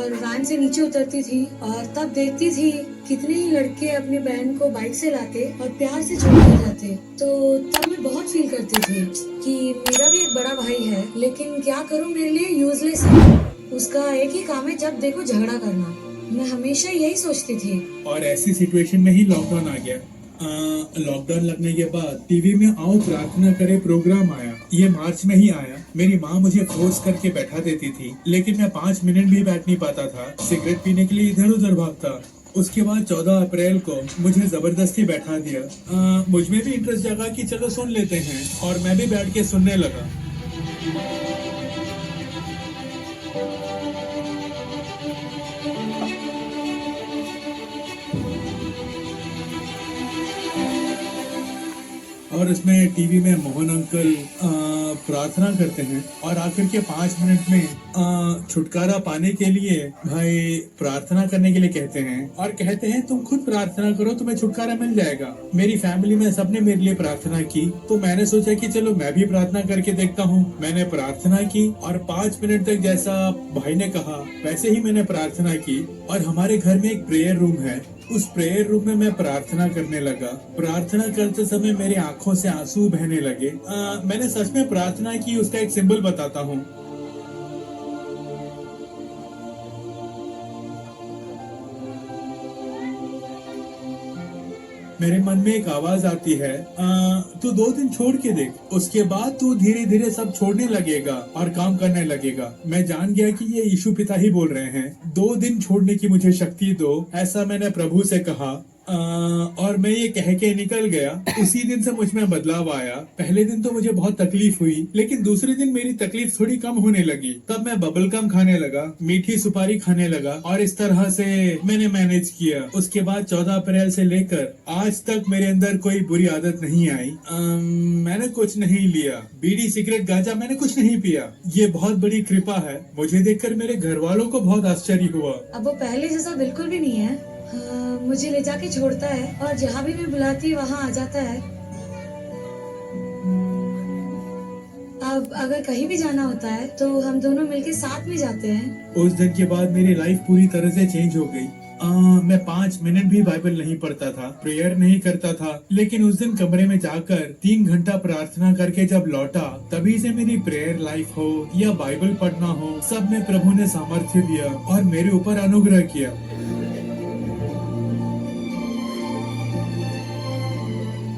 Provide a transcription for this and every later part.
और वैन से नीचे उतरती थी और तब देखती थी कितने ही लड़के अपनी बहन को बाइक से लाते और प्यार से छोड़ के जाते। तो तब मैं बहुत फील करती थी कि मेरा भी एक बड़ा भाई है, लेकिन क्या करूं, मेरे लिए यूजलेस है। उसका एक ही काम है, जब देखो झगड़ा करना। मैं हमेशा यही सोचती थी। और ऐसी सिचुएशन में ही लॉकडाउन आ गया। लॉकडाउन लगने के बाद टीवी में आओ प्रार्थना करे प्रोग्राम आया। ये मार्च में ही आया। मेरी माँ मुझे फोर्स करके बैठा देती थी, लेकिन मैं 5 मिनट भी बैठ नहीं पाता था। सिगरेट पीने के लिए इधर उधर भागता। उसके बाद 14 अप्रैल को मुझे जबरदस्ती बैठा दिया। मुझ में भी इंटरेस्ट जगा कि चलो सुन लेते हैं, और मैं भी बैठ के सुनने लगा। और उसमें टीवी में मोहन अंकल प्रार्थना करते हैं, और आखिर के 5 मिनट में छुटकारा पाने के लिए भाई प्रार्थना करने के लिए कहते हैं, और कहते हैं तुम खुद प्रार्थना करो, तुम्हें छुटकारा मिल जाएगा। मेरी फैमिली में सबने मेरे लिए प्रार्थना की, तो मैंने सोचा कि चलो मैं भी प्रार्थना करके देखता हूँ। मैंने प्रार्थना की और 5 मिनट तक जैसा भाई ने कहा वैसे ही मैंने प्रार्थना की। और हमारे घर में एक प्रेयर रूम है, उस प्रेयर रूम में मैं प्रार्थना करने लगा। प्रार्थना करते समय मेरी आंखों से आंसू बहने लगे। मैंने सच में प्रार्थना की, उसका एक सिंबल बताता हूँ। मेरे मन में एक आवाज आती है, तू 2 दिन छोड़ के देख, उसके बाद तू धीरे धीरे सब छोड़ने लगेगा और काम करने लगेगा। मैं जान गया कि ये यीशु पिता ही बोल रहे हैं। 2 दिन छोड़ने की मुझे शक्ति दो, ऐसा मैंने प्रभु से कहा। और मैं ये कह के निकल गया। उसी दिन से मुझ में बदलाव आया। पहले दिन तो मुझे बहुत तकलीफ हुई, लेकिन दूसरे दिन मेरी तकलीफ थोड़ी कम होने लगी। तब मैं बबल गम खाने लगा, मीठी सुपारी खाने लगा, और इस तरह से मैंने मैनेज किया। उसके बाद 14 अप्रैल से लेकर आज तक मेरे अंदर कोई बुरी आदत नहीं आई। मैंने कुछ नहीं लिया, बीड़ी सिगरेट गांजा मैंने कुछ नहीं पिया। ये बहुत बड़ी कृपा है। मुझे देखकर मेरे घर वालों को बहुत आश्चर्य हुआ। अब वो पहले जैसा बिल्कुल भी नहीं है। मुझे ले जाके छोड़ता है और जहाँ भी मैं बुलाती वहाँ आ जाता है। अब अगर कहीं भी जाना होता है तो हम दोनों मिलके साथ में जाते हैं। उस दिन के बाद मेरी लाइफ पूरी तरह से चेंज हो गई। मैं 5 मिनट भी बाइबल नहीं पढ़ता था, प्रेयर नहीं करता था, लेकिन उस दिन कमरे में जाकर 3 घंटा प्रार्थना करके जब लौटा, तभी से मेरी प्रेयर लाइफ हो या बाइबल पढ़ना हो, सब में प्रभु ने सामर्थ्य दिया और मेरे ऊपर अनुग्रह किया।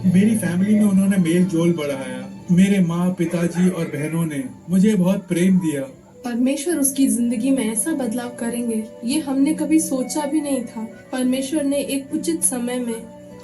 मेरी फैमिली में उन्होंने मेल जोल बढ़ाया। मेरे माँ, पिताजी और बहनों ने मुझे बहुत प्रेम दिया। परमेश्वर उसकी जिंदगी में ऐसा बदलाव करेंगे, ये हमने कभी सोचा भी नहीं था। परमेश्वर ने एक उचित समय में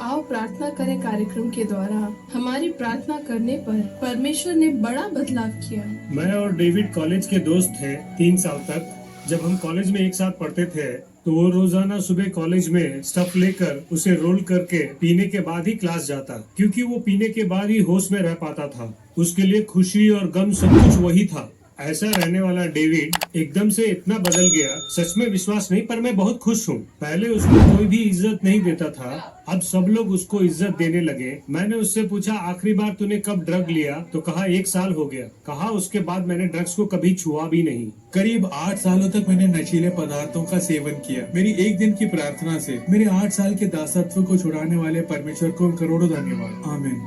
आओ प्रार्थना करें कार्यक्रम के द्वारा हमारी प्रार्थना करने पर परमेश्वर ने बड़ा बदलाव किया। मैं और डेविड कॉलेज के दोस्त थे 3 साल तक। जब हम कॉलेज में एक साथ पढ़ते थे तो वो रोजाना सुबह कॉलेज में स्टफ लेकर उसे रोल करके पीने के बाद ही क्लास जाता, क्योंकि वो पीने के बाद ही होश में रह पाता था। उसके लिए खुशी और गम सब कुछ वही था। ऐसा रहने वाला डेविड एकदम से इतना बदल गया, सच में विश्वास नहीं, पर मैं बहुत खुश हूँ। पहले उसको कोई भी इज्जत नहीं देता था, अब सब लोग उसको इज्जत देने लगे। मैंने उससे पूछा आखिरी बार तूने कब ड्रग लिया, तो कहा 1 साल हो गया। कहा उसके बाद मैंने ड्रग्स को कभी छुआ भी नहीं। करीब 8 सालों तक मैंने नशीले पदार्थों का सेवन किया। मेरी एक दिन की प्रार्थना से मेरे 8 साल के दासत्व को छुड़ाने वाले परमेश्वर को करोड़ों धन्यवाद। आमीन।